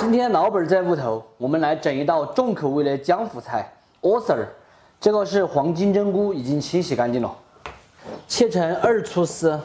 今天老本在屋头，我们来整一道重口味的江湖菜 Osser。这个是黄金针菇，已经清洗干净了，切成2粗丝。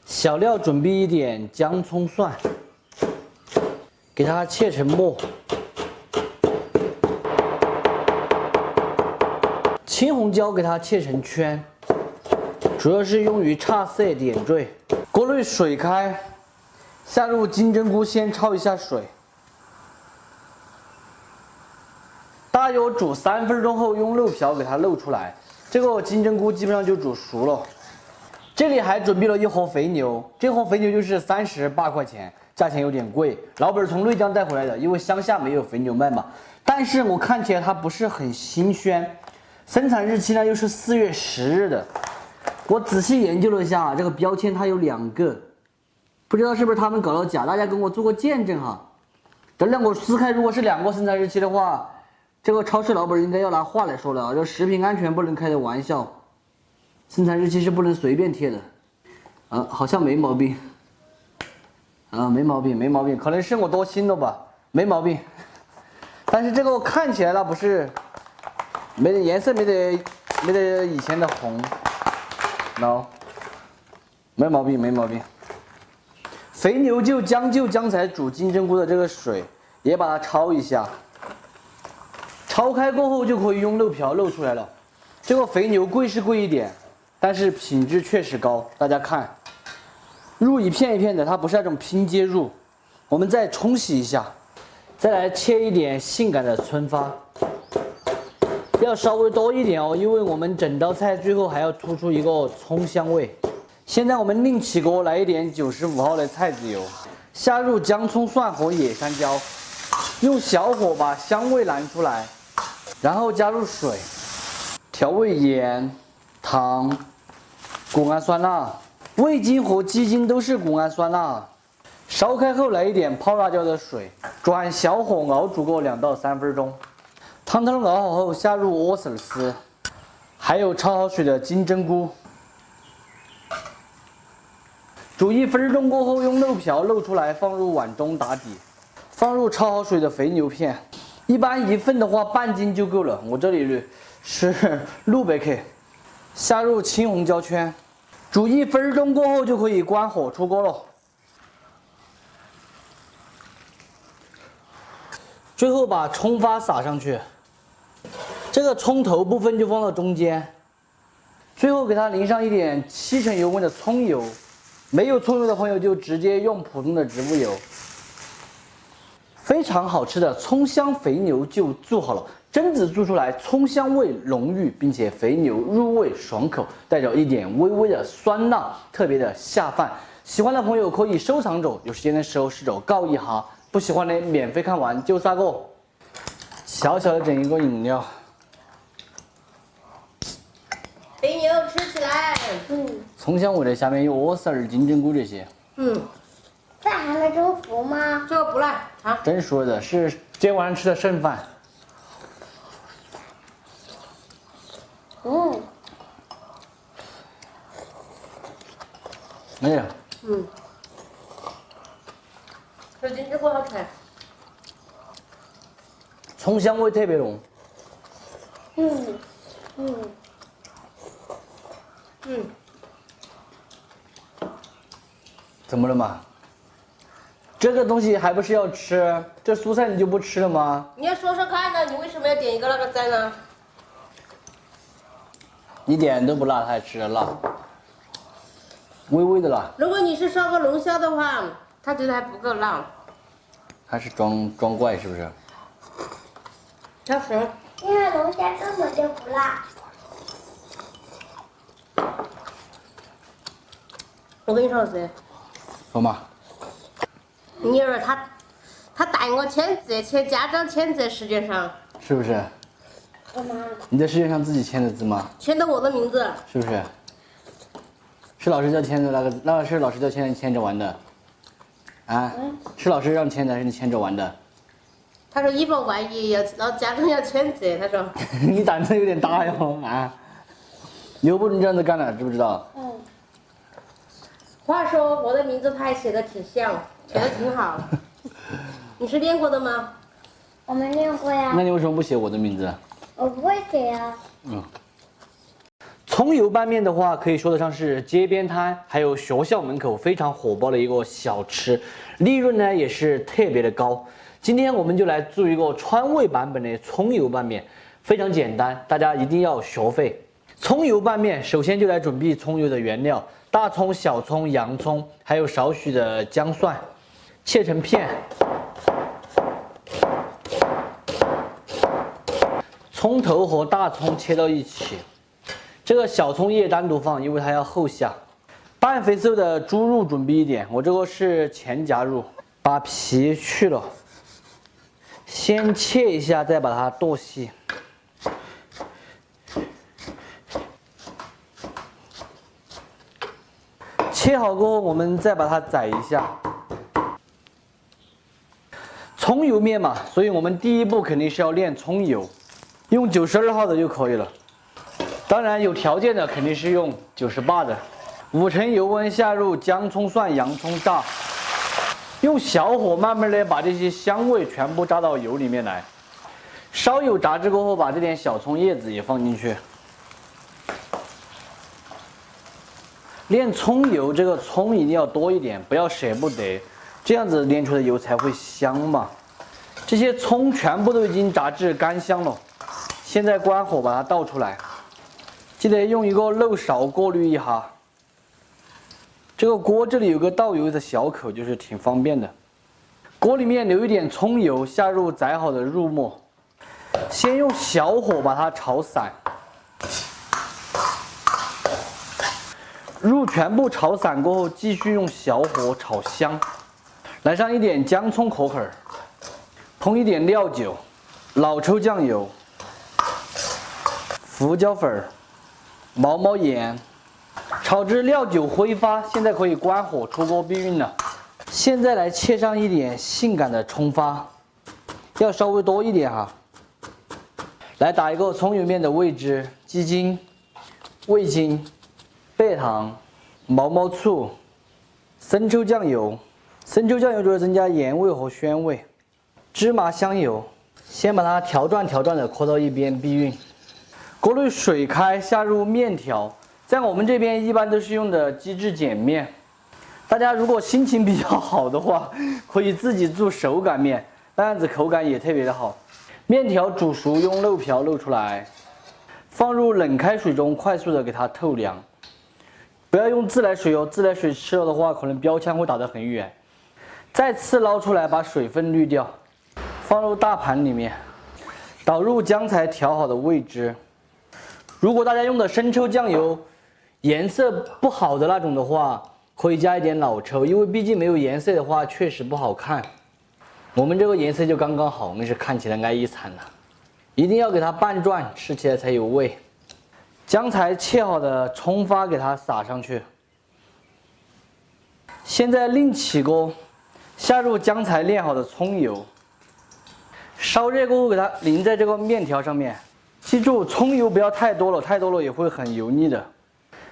小料准备一点姜、葱、蒜，给它切成末。青红椒给它切成圈，主要是用于差色点缀。锅内水开，下入金针菇，先焯一下水，大约煮3分钟后，用漏瓢给它漏出来。这个金针菇基本上就煮熟了。这里还准备了1盒肥牛，这盒肥牛就是38块钱，价钱有点贵。老本从内江带回来的，因为乡下没有肥牛卖嘛。但是我看起来它不是很新鲜，生产日期呢又是4月10日的。我仔细研究了一下，这个标签它有2个，不知道是不是他们搞到假，大家跟我做个见证哈。这2个撕开，如果是2个生产日期的话，这个超市老板应该要拿话来说了，这食品安全不能开的玩笑，生产日期是不能随便贴的。好像没毛病，没毛病，没毛病，可能是我多心了吧，没毛病。但是这个看起来它不是，没得颜色，没得以前的红。no， 没毛病，没毛病。肥牛就姜才煮金针菇的这个水，也把它焯一下。焯开过后就可以用漏瓢漏出来了。这个肥牛贵是贵一点，但是品质确实高。大家看，入一片一片的，它不是那种拼接入。我们再冲洗一下，再来切一点性感的葱花。要稍微多一点哦，因为我们整道菜最后还要突出一个葱香味。现在我们另起锅来一点95号的菜籽油，下入姜、葱、蒜和野山椒，用小火把香味燃出来，然后加入水，调味盐、糖、谷氨酸钠、味精和鸡精都是谷氨酸钠。烧开后来一点泡辣椒的水，转小火熬煮个2到3分钟。汤头熬好后，下入莴笋丝，还有焯好水的金针菇。煮1分钟过后，用漏瓢漏出来，放入碗中打底。放入焯好水的肥牛片，一般1份的话半斤就够了。我这里是600克。下入青红椒圈，煮1分钟过后就可以关火出锅了。最后把葱花撒上去。这个葱头部分就放到中间，最后给它淋上一点7成油温的葱油，没有葱油的朋友就直接用普通的植物油。非常好吃的葱香肥牛就做好了，榛子做出来，葱香味浓郁，并且肥牛入味爽口，带着一点微微的酸辣，特别的下饭。喜欢的朋友可以收藏着，有时间的时候试着告一下，不喜欢的免费看完就3个。小小的整一个饮料。肥牛吃起来，葱香味的下面有莴笋、金针菇这些。这还没蒸熟吗？这个不辣啊。蒸熟的，是今天晚上吃的剩饭。哎呀。这金针菇好吃。葱香味特别浓。怎么了嘛？这个东西还不是要吃？这蔬菜你就不吃了吗？你要说说看呢，你为什么要点一个那个赞呢？一点都不辣，他还吃了辣，微微的辣。如果你是烧个龙虾的话，他觉得还不够辣。他是装怪是不是？确实。因为龙虾根本就不辣。我跟你说噻，说嘛？你儿他带我签字，签家长签字，实际上是不是？干嘛？你在试卷上自己签的字吗？签的我的名字。是不是？是老师叫签的那个是老师叫签着玩的。啊？是老师让签的还是你签着玩的？他说以防万一要家长要签字，他说。你胆子有点大哟啊！以后不能这样子干了，知不知道？嗯。话说我的名字他还写的挺像，写的挺好。你是练过的吗？我没练过呀。那你为什么不写我的名字？我不会写呀。葱油拌面的话，可以说得上是街边摊还有学校门口非常火爆的一个小吃，利润呢也是特别的高。今天我们就来做一个川味版本的葱油拌面，非常简单，大家一定要学会。葱油拌面，首先就来准备葱油的原料：大葱、小葱、洋葱，还有少许的姜蒜，切成片。葱头和大葱切到一起。这个小葱叶单独放，因为它要后下。半肥瘦的猪肉准备一点，我这个是前夹肉，把皮去了，先切一下，再把它剁细。切好过后，我们再把它宰一下。葱油面嘛，所以我们第一步肯定是要炼葱油，用92号的就可以了。当然有条件的肯定是用98的。5成油温下入姜、葱、蒜、洋葱炸，用小火慢慢的把这些香味全部炸到油里面来。稍有炸至过后，把这点小葱叶子也放进去。炼葱油，这个葱一定要多一点，不要舍不得，这样子炼出的油才会香嘛。这些葱全部都已经炸至干香了，现在关火把它倒出来。记得用一个漏勺过滤一下。这个锅这里有个倒油的小口，就是挺方便的。锅里面留一点葱油，下入宰好的肉末，先用小火把它炒散。肉全部炒散过后，继续用小火炒香，来上一点姜葱壳粉，烹一点料酒、老抽酱油、胡椒粉、毛毛盐，炒至料酒挥发，现在可以关火出锅避孕了。现在来切上一点性感的葱花，要稍微多一点哈。来打一个葱油面的味汁：鸡精、味精、白糖、毛毛醋、生抽酱油。生抽酱油就是增加盐味和鲜味。芝麻香油，先把它条状的搁到一边避孕。锅内水开，下入面条。在我们这边一般都是用的机制碱面，大家如果心情比较好的话，可以自己做手擀面，那样子口感也特别的好。面条煮熟，用漏瓢漏出来，放入冷开水中，快速的给它透凉。不要用自来水哦，自来水吃了的话，可能标枪会打得很远。再次捞出来，把水分滤掉，放入大盘里面，倒入刚才调好的味汁。如果大家用的生抽酱油颜色不好的那种的话，可以加一点老抽，因为毕竟没有颜色的话确实不好看。我们这个颜色就刚刚好，硬是看起来爱一惨了。一定要给它拌转，吃起来才有味。刚才切好的葱花给它撒上去。现在另起锅，下入刚才炼好的葱油，烧热过后给它淋在这个面条上面。记住，葱油不要太多了，太多了也会很油腻的。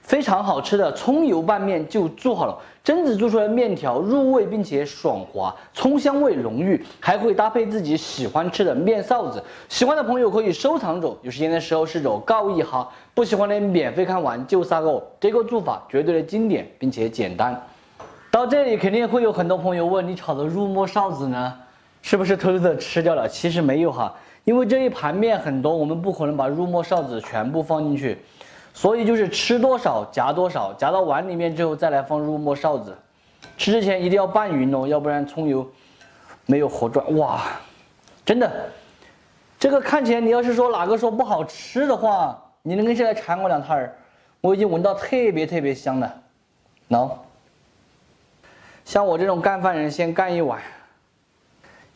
非常好吃的葱油拌面就做好了，榛子做出来的面条入味并且爽滑，葱香味浓郁，还会搭配自己喜欢吃的面臊子。喜欢的朋友可以收藏着，有时间的时候试着告一下。不喜欢的免费看完就撒个，这个做法绝对的经典并且简单。到这里肯定会有很多朋友问，你炒的肉末臊子呢，是不是偷偷的吃掉了？其实没有哈，因为这一盘面很多，我们不可能把肉末臊子全部放进去。所以就是吃多少夹多少，夹到碗里面之后再来放肉末臊子。吃之前一定要拌匀哦，要不然葱油没有和转。哇，真的，这个看起来你要是说哪个说不好吃的话，你能跟谁来馋我2摊儿？我已经闻到特别香了。喏，像我这种干饭人先干一碗，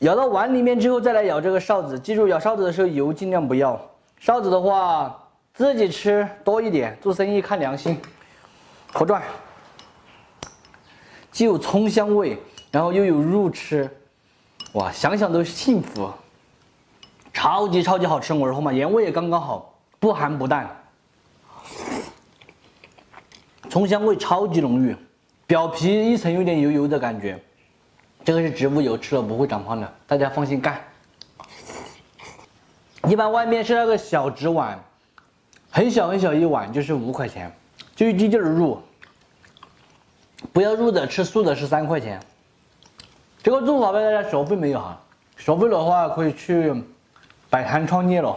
舀到碗里面之后再来舀这个臊子。记住舀臊子的时候油尽量不要，臊子的话。自己吃多一点，做生意看良心。合转，既有葱香味，然后又有肉吃，哇，想想都幸福。超级好吃，我儿后嘛，盐味也刚刚好，不咸不淡。葱香味超级浓郁，表皮一层有点油油的感觉。这个是植物油，吃了不会长胖的，大家放心干。一般外面是那个小纸碗，很小很小一碗，就是5块钱，就一滴滴儿入。不要入的，吃素的是3块钱。这个做法大家学会没有哈？学会的话可以去摆摊创业了。